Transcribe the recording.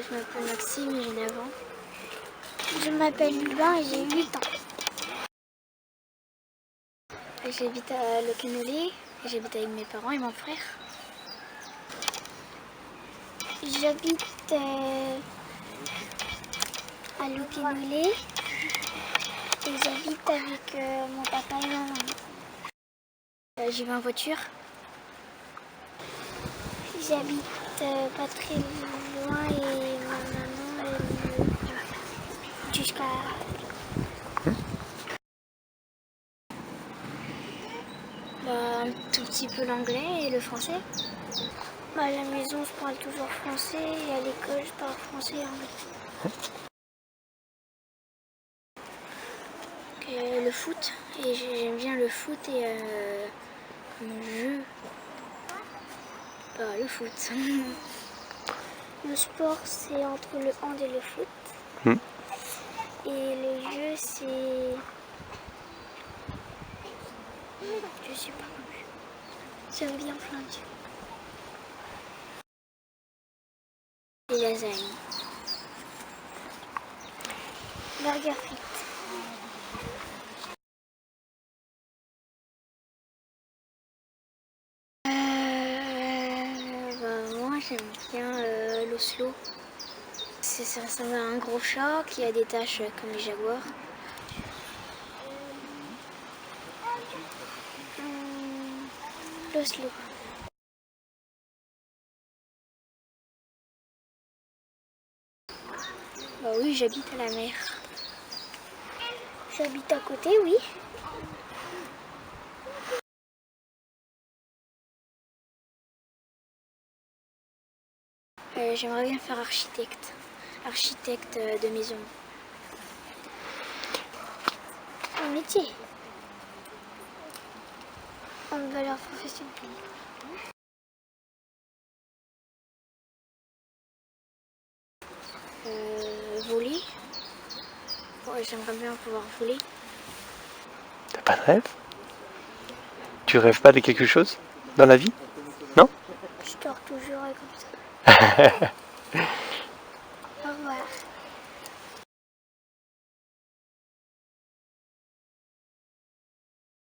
je m'appelle Maxime et j'ai 9 ans. Je m'appelle Lubin et j'ai 8 ans. J'habite à Locquenollet et j'habite avec mes parents et mon frère. J'habite à Locquenollet et j'habite avec mon papa et ma maman. J'y vais en voiture. J'habite pas très loin et ma maman elle me prend jusqu'à... un tout petit peu l'anglais et le français. À la maison je parle toujours français et à l'école je parle français et anglais. Le foot, et j'aime bien le foot et mon jeu, le foot. Le sport c'est entre le hand et le foot. Et le jeu c'est... je sais pas plus. J'aime bien plein de jeux. Les lasagnes. Burger frites. Moi j'aime bien l'Oslo. Ça ressemble à un gros chat qui a des taches comme les jaguars. L'Oslo. Oui, j'habite à la mer. J'habite à côté, oui. J'aimerais bien faire architecte de maison. Un métier. Une valeur professionnelle. Voler. J'aimerais bien pouvoir voler. T'as pas de rêve? Tu rêves pas de quelque chose dans la vie? Non? Je dors toujours comme ça.